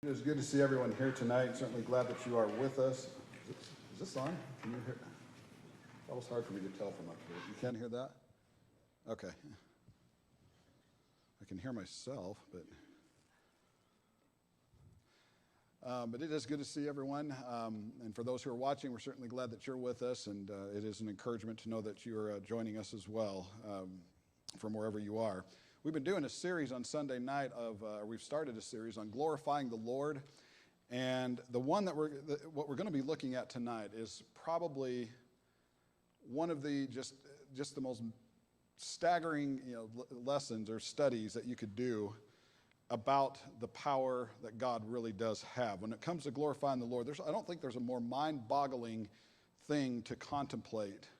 It is good to see everyone here tonight. Certainly glad that you are with us. Is this on? Can you hear? That was hard for me to tell from up here. You can't hear that? Okay. I can hear myself, but it is good to see everyone. And for those who are watching, we're certainly glad that you're with us, and it is an encouragement to know that you're joining us as well from wherever you are. We've been doing a series on Sunday night we've started a series on glorifying the Lord, and the one that what we're going to be looking at tonight is probably one of the just the most staggering lessons or studies that you could do about the power that God really does have. When it comes to glorifying the Lord, I don't think there's a more mind-boggling thing to contemplate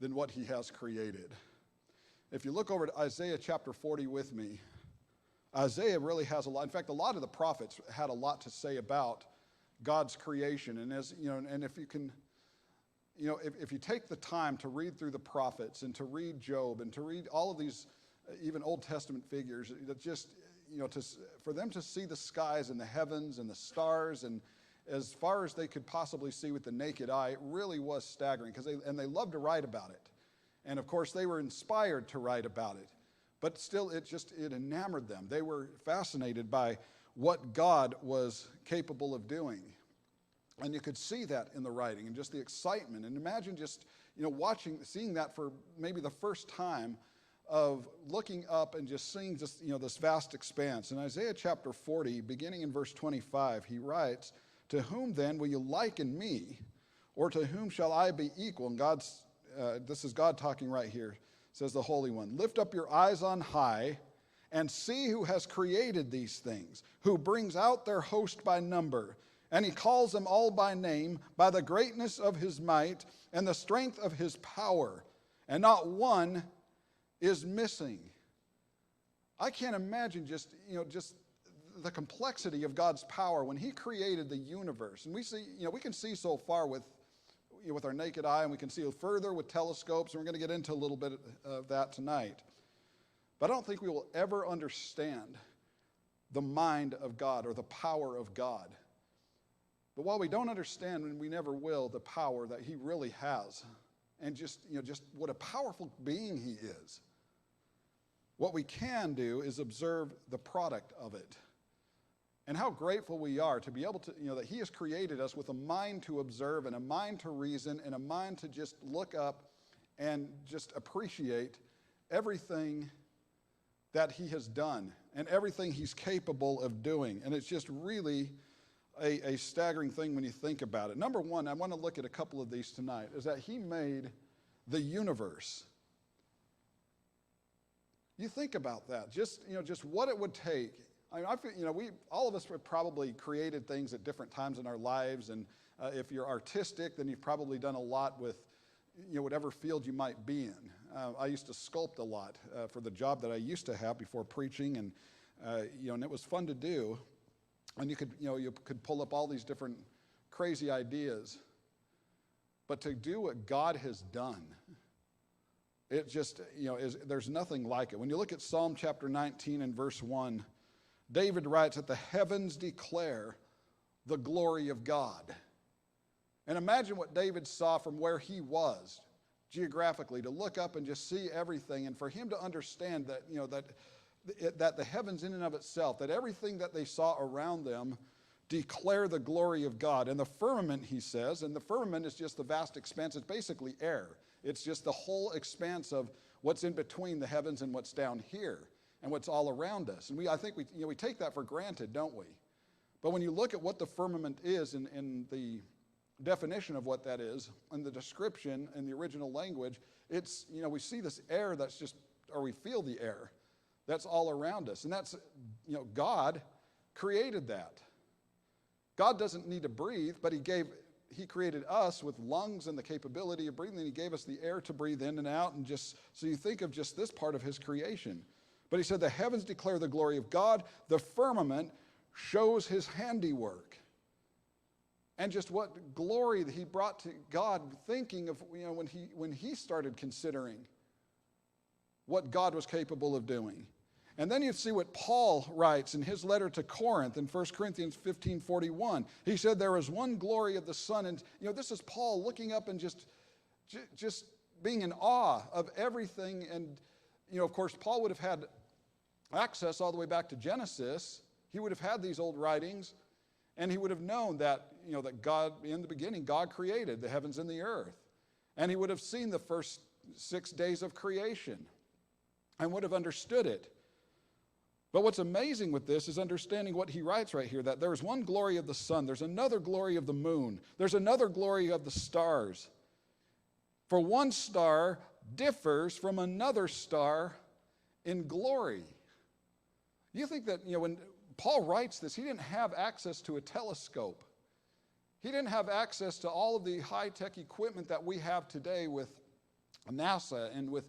than what He has created. If you look over to Isaiah chapter 40 with me, Isaiah really has a lot. In fact, a lot of the prophets had a lot to say about God's creation. And and if you can, if you take the time to read through the prophets and to read Job and to read all of these, even Old Testament figures, that just for them to see the skies and the heavens and the stars and as far as they could possibly see with the naked eye, it really was staggering because they loved to write about it. And of course, they were inspired to write about it. But still, it enamored them. They were fascinated by what God was capable of doing. And you could see that in the writing and just the excitement. And imagine just, seeing that for maybe the first time of looking up and just seeing this vast expanse. In Isaiah chapter 40, beginning in verse 25, he writes, "To whom then will you liken me, or to whom shall I be equal?" And this is God talking right here, says the Holy One. "Lift up your eyes on high and see who has created these things, who brings out their host by number. And He calls them all by name, by the greatness of His might and the strength of His power. And not one is missing." I can't imagine just the complexity of God's power when He created the universe. And we see, we can see so far with our naked eye, and we can see further with telescopes, and we're going to get into a little bit of that tonight. But I don't think we will ever understand the mind of God or the power of God. But while we don't understand, and we never will, the power that He really has, and just what a powerful being He is, what we can do is observe the product of it. And how grateful we are to be able to, that He has created us with a mind to observe and a mind to reason and a mind to just look up and just appreciate everything that He has done and everything He's capable of doing. And it's just really a staggering thing when you think about it. Number one, I want to look at a couple of these tonight, is that He made the universe. You think about that, just what it would take. I feel, all of us have probably created things at different times in our lives, and if you're artistic, then you've probably done a lot with, whatever field you might be in. I used to sculpt a lot for the job that I used to have before preaching, and and it was fun to do. And you could pull up all these different crazy ideas, but to do what God has done, it just there's nothing like it. When you look at Psalm chapter 19 and verse 1. David writes that the heavens declare the glory of God. And imagine what David saw from where he was geographically, to look up and just see everything, and for him to understand that, that the heavens in and of itself, that everything that they saw around them declare the glory of God. And the firmament, he says, and the firmament is just the vast expanse. It's basically air. It's just the whole expanse of what's in between the heavens and what's down here, and what's all around us. And I think we take that for granted, don't we? But when you look at what the firmament is in the definition of what that is, and the description in the original language, it's, we see this air that's just, or we feel the air that's all around us. And that's, God created that. God doesn't need to breathe, but He created us with lungs and the capability of breathing. He gave us the air to breathe in and out, and just, so you think of just this part of His creation. But He said, the heavens declare the glory of God. The firmament shows His handiwork. And just what glory that He brought to God, thinking of, when He started considering what God was capable of doing. And then you see what Paul writes in his letter to Corinth in 1 Corinthians 15:41. He said there is one glory of the sun. And this is Paul looking up and just being in awe of everything. And of course, Paul would have had access all the way back to Genesis. He would have had these old writings, and he would have known that that God, in the beginning, God created the heavens and the earth. And he would have seen the first 6 days of creation and would have understood it. But what's amazing with this is understanding what he writes right here, that there is one glory of the sun, there's another glory of the moon, there's another glory of the stars. For one star differs from another star in glory. You think that, when Paul writes this, he didn't have access to a telescope. He didn't have access to all of the high-tech equipment that we have today with NASA and with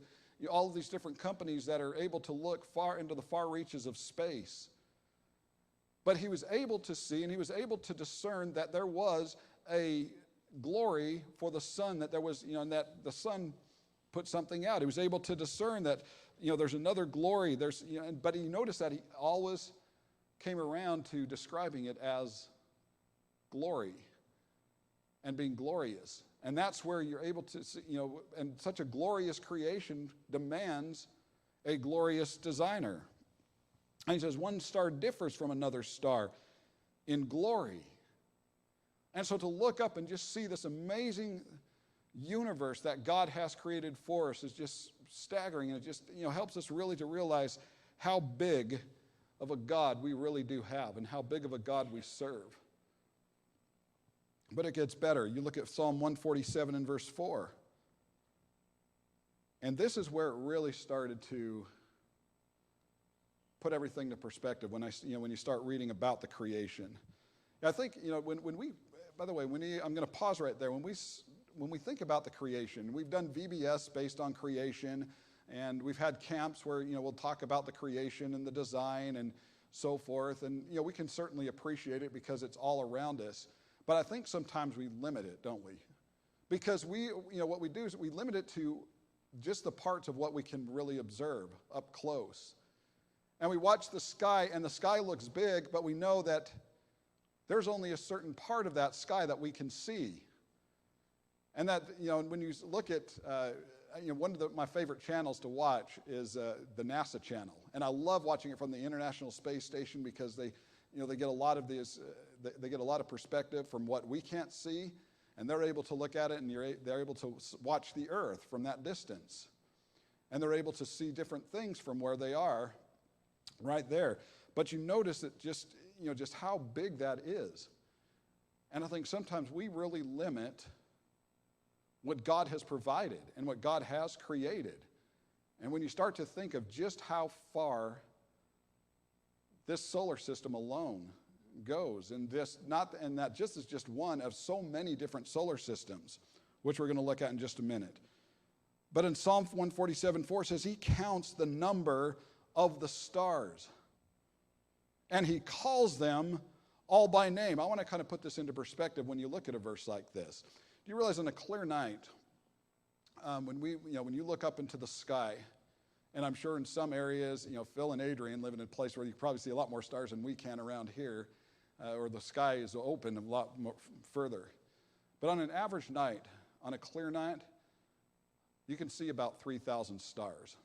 all of these different companies that are able to look far into the far reaches of space. But he was able to see and he was able to discern that there was a glory for the sun, that there was, and that the sun put something out. He was able to discern that, there's another glory. But he noticed that he always came around to describing it as glory and being glorious. And that's where you're able to see, and such a glorious creation demands a glorious designer. And he says, one star differs from another star in glory. And so to look up and just see this amazing universe that God has created for us is just staggering. And it just, helps us really to realize how big of a God we really do have and how big of a God we serve. But it gets better. You look at Psalm 147 and verse 4. And this is where it really started to put everything to perspective when you start reading about the creation. I think, when we, by the way, I'm going to pause right there. When we think about the creation, we've done VBS based on creation, and we've had camps where, we'll talk about the creation and the design and so forth. And, we can certainly appreciate it because it's all around us. But I think sometimes we limit it, don't we? Because what we do is we limit it to just the parts of what we can really observe up close. And we watch the sky, and the sky looks big, but we know that there's only a certain part of that sky that we can see. And that, when you look at, one of my favorite channels to watch is the NASA channel. And I love watching it from the International Space Station because they get a lot of these, they get a lot of perspective from what we can't see, and they're able to look at it, and they're able to watch the Earth from that distance. And they're able to see different things from where they are right there. But you notice that just how big that is. And I think sometimes we really limit what God has provided and what God has created. And when you start to think of just how far this solar system alone goes, and that just is just one of so many different solar systems, which we're going to look at in just a minute. But in Psalm 147:4 says he counts the number of the stars, and he calls them all by name. I want to kind of put this into perspective when you look at a verse like this. Do you realize on a clear night, when you look up into the sky, and I'm sure in some areas, Phil and Adrian live in a place where you probably see a lot more stars than we can around here, or the sky is open a lot more further. But on an average night, on a clear night, you can see about 3,000 stars.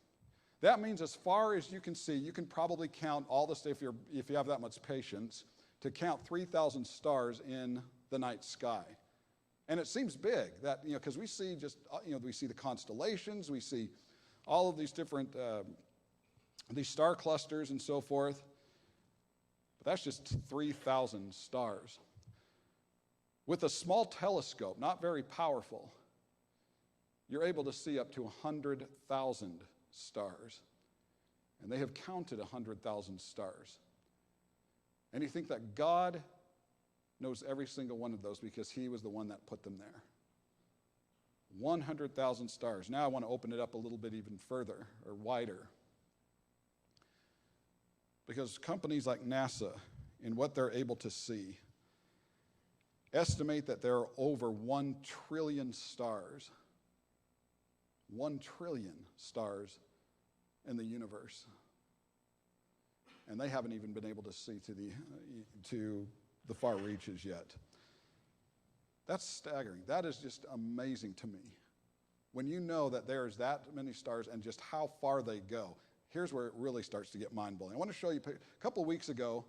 That means as far as you can see, you can probably count all the stuff if you have that much patience to count 3,000 stars in the night sky. And it seems big that, because we see we see the constellations, we see all of these different, these star clusters and so forth. But that's just 3,000 stars. With a small telescope, not very powerful, you're able to see up to 100,000 stars. And they have counted 100,000 stars. And you think that God knows every single one of those because he was the one that put them there. 100,000 stars. Now I want to open it up a little bit even further or wider. Because companies like NASA, in what they're able to see, estimate that there are over 1 trillion stars. 1 trillion stars in the universe. and they haven't even been able to see to the far reaches yet. That's staggering. That is just amazing to me. When you know that there's that many stars and just how far they go, here's where it really starts to get mind-blowing. I want to show you, a couple of weeks ago,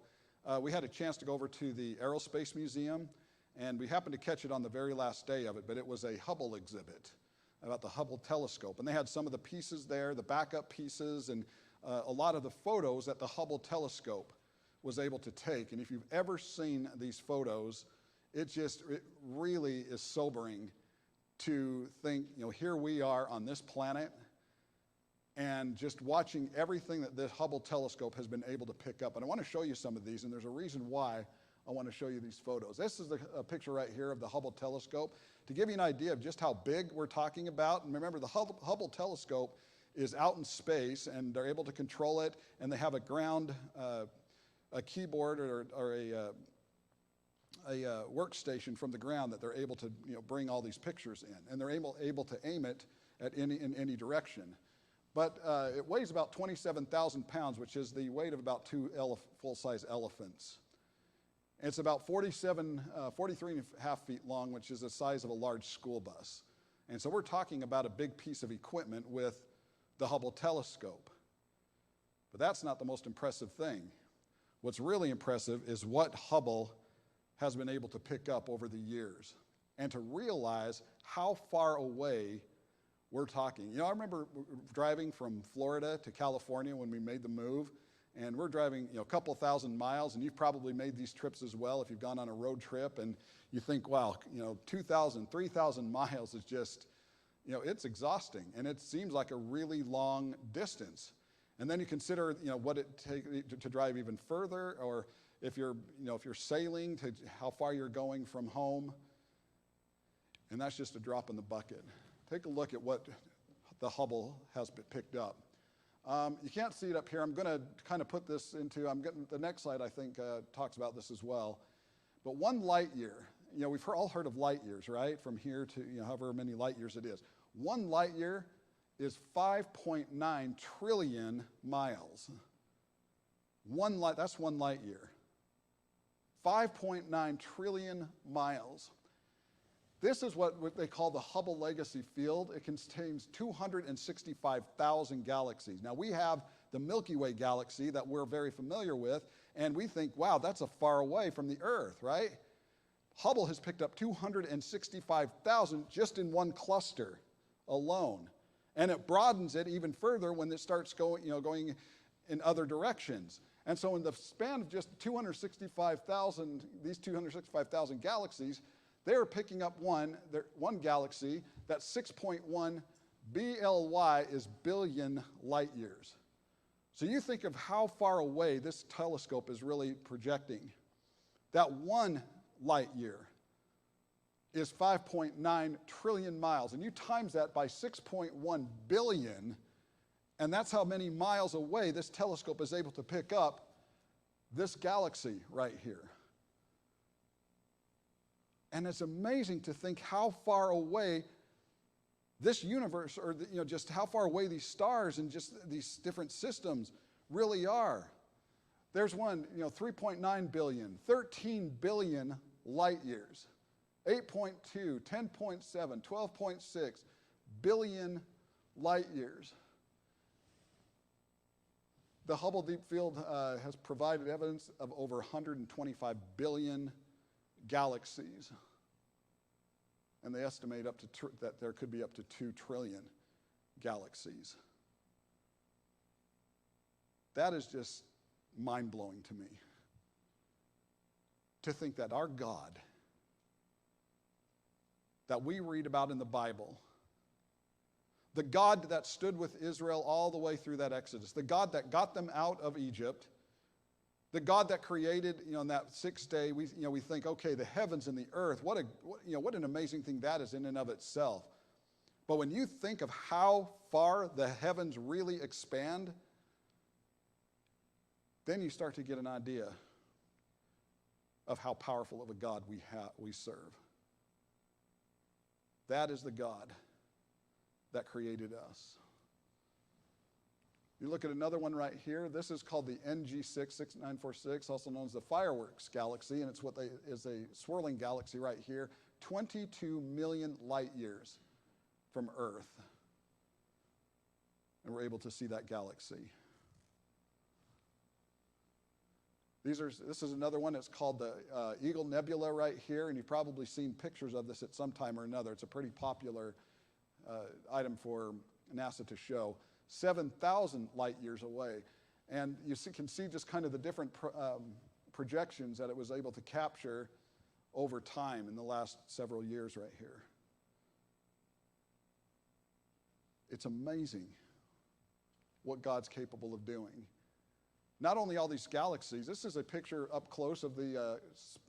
we had a chance to go over to the Aerospace Museum, and we happened to catch it on the very last day of it, but it was a Hubble exhibit about the Hubble telescope. And they had some of the pieces there, the backup pieces, and a lot of the photos that the Hubble telescope was able to take. And if you've ever seen these photos, it really is sobering to think, here we are on this planet, and just watching everything that this Hubble telescope has been able to pick up. And I want to show you some of these, and there's a reason why I want to show you these photos. This is a picture right here of the Hubble telescope to give you an idea of just how big we're talking about. And remember, the Hubble telescope is out in space, and they're able to control it, and they have a ground, a keyboard or a workstation from the ground that they're able to bring all these pictures in, and they're able to aim it at in any direction. But it weighs about 27,000 pounds, which is the weight of about two full-size elephants. It's about 43 and a half feet long, which is the size of a large school bus. And so we're talking about a big piece of equipment with the Hubble telescope. But that's not the most impressive thing. What's really impressive is what Hubble has been able to pick up over the years, and to realize how far away we're talking. I remember driving from Florida to California when we made the move, and we're driving a couple thousand miles, and you've probably made these trips as well if you've gone on a road trip, and you think, wow, 2,000, 3,000 miles is just, it's exhausting, and it seems like a really long distance. And then you consider, what it takes to drive even further, or if you're sailing, to how far you're going from home. And that's just a drop in the bucket. Take a look at what the Hubble has picked up. You can't see it up here. I'm going to kind of put this into, the next slide, I think, talks about this as well. But 1 light year, we've all heard of light years, right? From here to, however many light years it is. 1 light year is 5.9 trillion miles. That's 1 light year. 5.9 trillion miles. This is what they call the Hubble Legacy Field. It contains 265,000 galaxies. Now, we have the Milky Way galaxy that we're very familiar with, and we think, wow, that's a far away from the Earth, right? Hubble has picked up 265,000 just in one cluster alone. And it broadens it even further when it starts going in other directions. And so in the span of just these 265,000 galaxies, they're picking up one galaxy that's 6.1 BLY is billion light years. So you think of how far away this telescope is really projecting. That 1 light year is 5.9 trillion miles, and you times that by 6.1 billion, and that's how many miles away this telescope is able to pick up this galaxy right here. And it's amazing to think how far away this universe, or just how far away these stars and just these different systems really are. There's one, 3.9 billion, 13 billion light years, 8.2, 10.7, 12.6 billion light years. The Hubble Deep Field has provided evidence of over 125 billion galaxies. And they estimate that there could be up to 2 trillion galaxies. That is just mind-blowing to me. To think that our God, that we read about in the Bible, the God that stood with Israel all the way through that Exodus, the God that got them out of Egypt, the God that created, in that 6th day, we think, okay, the heavens and the earth, what an amazing thing that is in and of itself. But when you think of how far the heavens really expand, then you start to get an idea of how powerful of a God we serve. That is the God that created us. You look at another one right here. This is called the NG66946, also known as the Fireworks Galaxy, and it's is a swirling galaxy right here, 22 million light years from Earth. And we're able to see that galaxy. This is another one. It's called the Eagle Nebula right here, and you've probably seen pictures of this at some time or another. It's a pretty popular item for NASA to show. 7,000 light years away. And you can see just kind of the different projections that it was able to capture over time in the last several years right here. It's amazing what God's capable of doing. Not only all these galaxies, this is a picture up close of the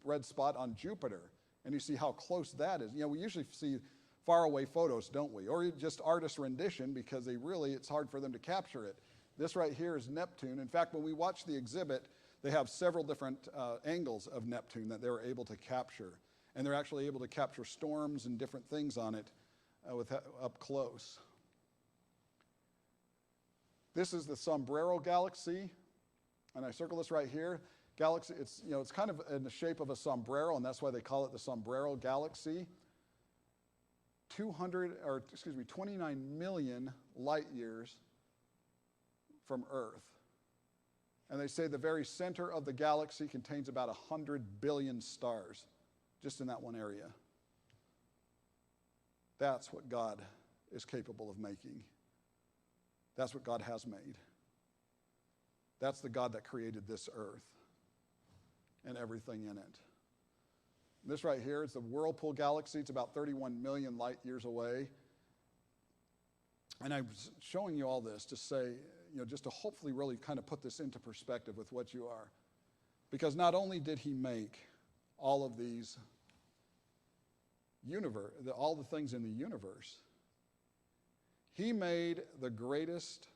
red spot on Jupiter. And you see how close that is. You know, we usually see faraway photos, don't we? Or just artist rendition, because it's hard for them to capture it. This right here is Neptune. In fact, when we watch the exhibit, they have several different angles of Neptune that they were able to capture. And they're actually able to capture storms and different things on it up close. This is the Sombrero Galaxy, and I circle this right here. Galaxy, it's kind of in the shape of a sombrero, and that's why they call it the Sombrero Galaxy. 29 million light years from Earth. And they say the very center of the galaxy contains about 100 billion stars, just in that one area. That's what God is capable of making. That's what God has made. That's the God that created this earth and everything in it. This right here is the Whirlpool Galaxy. It's about 31 million light years away. And I'm showing you all this to say, just to hopefully really kind of put this into perspective with what you are. Because not only did he make all of these all the things in the universe, he made the greatest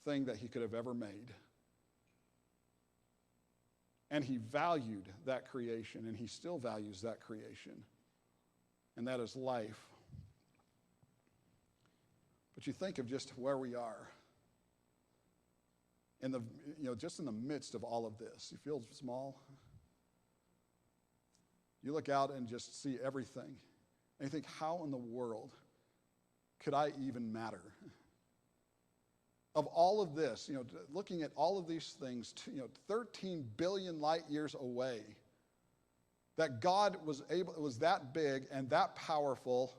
thing that he could have ever made. And he valued that creation, and he still values that creation. And that is life. But you think of just where we are. Just in the midst of all of this. You feel small? You look out and just see everything. And you think, how in the world could I even matter? Of all of this, looking at all of these things, 13 billion light years away, that God was that big and that powerful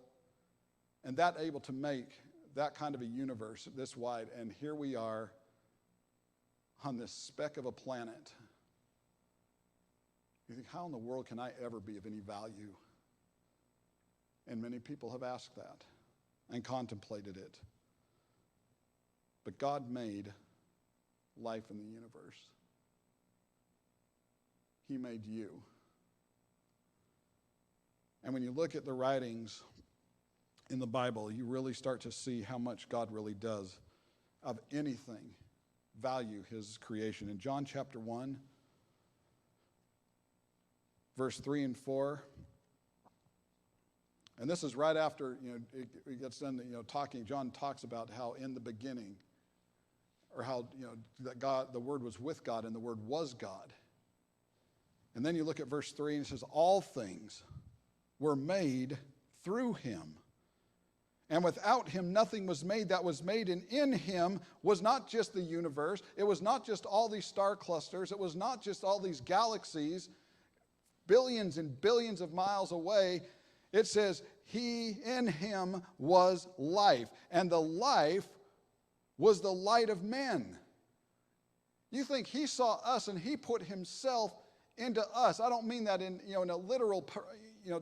and that able to make that kind of a universe this wide. And here we are on this speck of a planet. You think, how in the world can I ever be of any value? And many people have asked that and contemplated it. But God made life in the universe. He made you. And when you look at the writings in the Bible, you really start to see how much God really does of anything value his creation. In John chapter 1, verse 3 and 4, and this is right after it gets done talking. John talks about how in the beginning, or how that God, the Word was with God, and the Word was God. And then you look at verse 3, and it says, all things were made through him. And without him nothing was made that was made, and in him was not just the universe, it was not just all these star clusters, it was not just all these galaxies, billions and billions of miles away. It says, in him was life, and the life was the light of men. You think he saw us and he put himself into us. I don't mean that in a literal,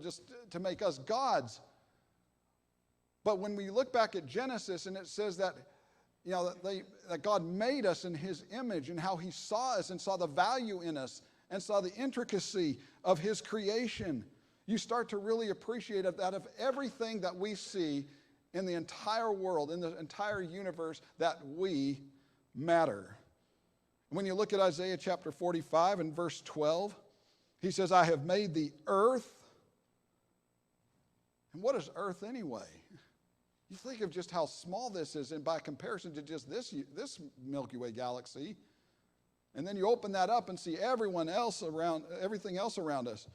just to make us gods. But when we look back at Genesis and it says that, that God made us in his image, and how he saw us and saw the value in us and saw the intricacy of his creation, you start to really appreciate that of everything that we see in the entire world, in the entire universe, that we matter. When you look at Isaiah chapter 45 and verse 12, he says, I have made the earth. And what is earth anyway? You think of just how small this is, and by comparison to just this Milky Way galaxy, and then you open that up and see everything else around us.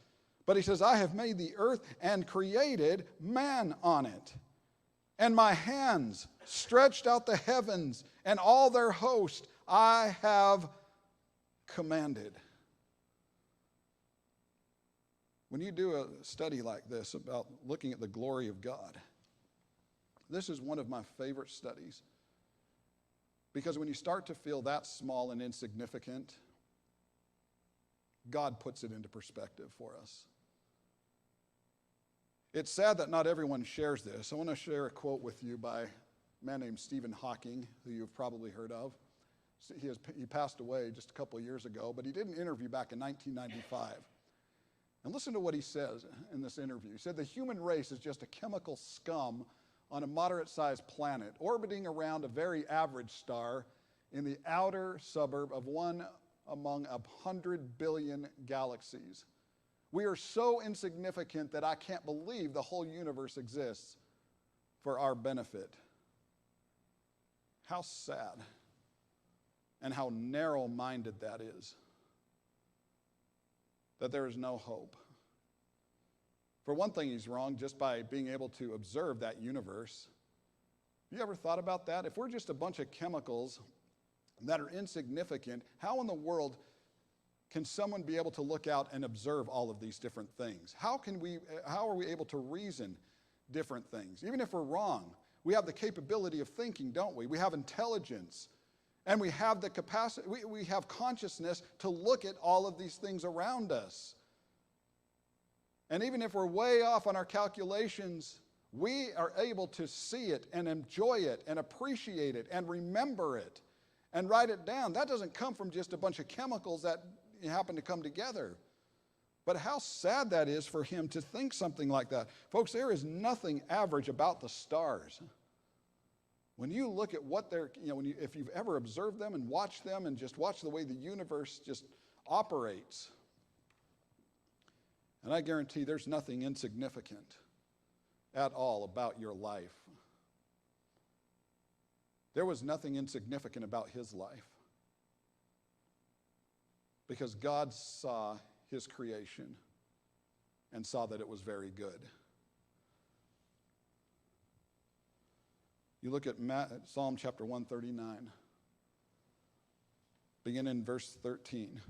But he says, I have made the earth and created man on it. And my hands stretched out the heavens and all their host I have commanded. When you do a study like this about looking at the glory of God, this is one of my favorite studies. Because when you start to feel that small and insignificant, God puts it into perspective for us. It's sad that not everyone shares this. I want to share a quote with you by a man named Stephen Hawking, who you've probably heard of. He passed away just a couple of years ago, but he did an interview back in 1995. And listen to what he says in this interview. He said, the human race is just a chemical scum on a moderate-sized planet, orbiting around a very average star in the outer suburb of one among 100 billion galaxies. We are so insignificant that I can't believe the whole universe exists for our benefit. How sad and how narrow-minded that is, that there is no hope. For one thing, he's wrong just by being able to observe that universe. You ever thought about that? If we're just a bunch of chemicals that are insignificant, how in the world can someone be able to look out and observe all of these different things? How are we able to reason different things? Even if we're wrong, we have the capability of thinking, don't we? We have intelligence, and we have the capacity, we have consciousness to look at all of these things around us. And even if we're way off on our calculations, we are able to see it and enjoy it and appreciate it and remember it and write it down. That doesn't come from just a bunch of chemicals that happen to come together. But how sad that is for him to think something like that. Folks, there is nothing average about the stars. When you look at what they're, if you've ever observed them and watched them and just watched the way the universe just operates, and I guarantee there's nothing insignificant at all about your life. There was nothing insignificant about his life, because God saw his creation and saw that it was very good. You look at Psalm chapter 139, begin in verse 13.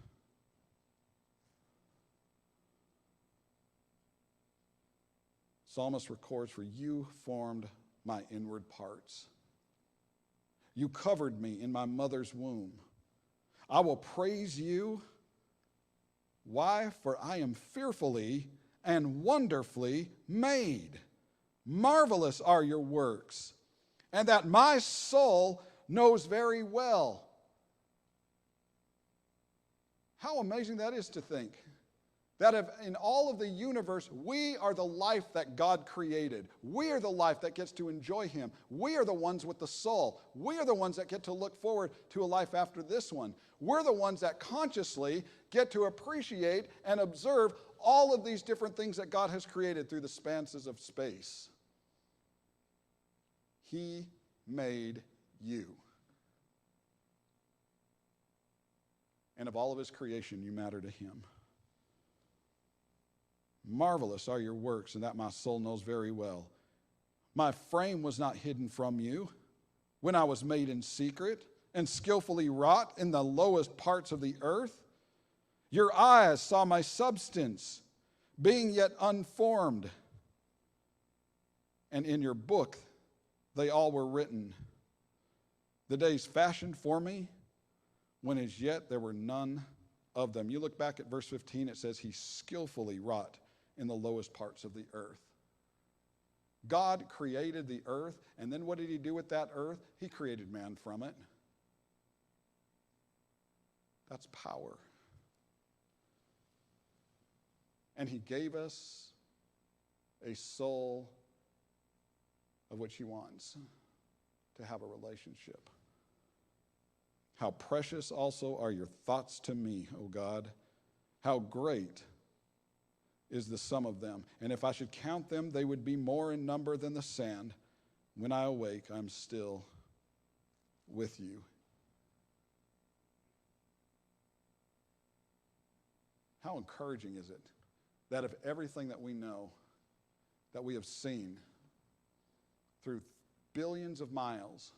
Psalmist records, for you formed my inward parts. You covered me in my mother's womb. I will praise you. Why? For I am fearfully and wonderfully made. Marvelous are your works, and that my soul knows very well. How amazing that is to think. That in all of the universe, we are the life that God created. We are the life that gets to enjoy him. We are the ones with the soul. We are the ones that get to look forward to a life after this one. We're the ones that consciously get to appreciate and observe all of these different things that God has created through the expanses of space. He made you. And of all of his creation, you matter to him. Marvelous are your works, and that my soul knows very well. My frame was not hidden from you when I was made in secret and skillfully wrought in the lowest parts of the earth. Your eyes saw my substance, being yet unformed, and in your book they all were written. The days fashioned for me, when as yet there were none of them. You look back at verse 15, it says he skillfully wrought in the lowest parts of the earth. God created the earth, and then what did he do with that earth? He created man from it. That's power. And he gave us a soul of which he wants to have a relationship. How precious also are your thoughts to me, O God. How great is the sum of them. And if I should count them, they would be more in number than the sand. When I awake, I'm still with you. How encouraging is it that of everything that we know, that we have seen through billions of miles,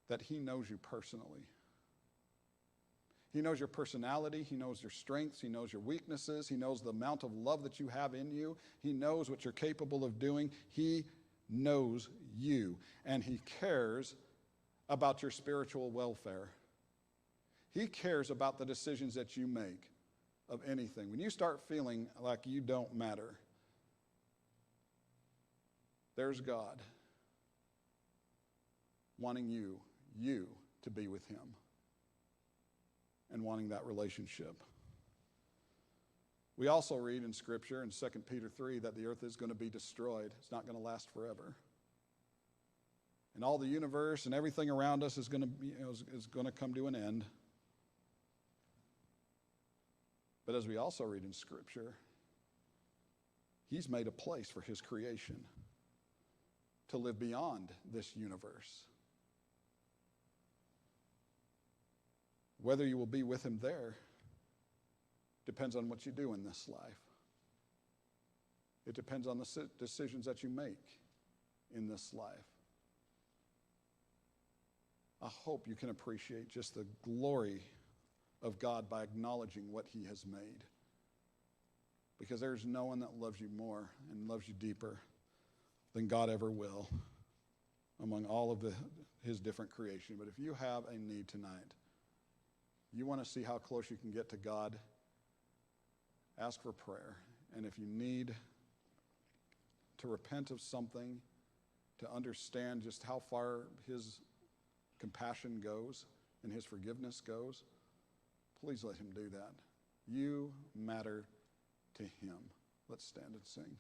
that he knows you personally. He knows your personality. He knows your strengths. He knows your weaknesses. He knows the amount of love that you have in you. He knows what you're capable of doing. He knows you, and he cares about your spiritual welfare. He cares about the decisions that you make of anything. When you start feeling like you don't matter, there's God wanting you to be with him and wanting that relationship. We also read in Scripture in 2 Peter 3 that the earth is going to be destroyed. It's not going to last forever. And all the universe and everything around us is going to come to an end. But as we also read in Scripture, he's made a place for his creation to live beyond this universe. Whether you will be with him there depends on what you do in this life. It depends on the decisions that you make in this life. I hope you can appreciate just the glory of God by acknowledging what he has made. Because there's no one that loves you more and loves you deeper than God ever will among all of his different creation. But if you have a need tonight, you want to see how close you can get to God, ask for prayer. And if you need to repent of something, to understand just how far his compassion goes and his forgiveness goes, please let him do that. You matter to him. Let's stand and sing.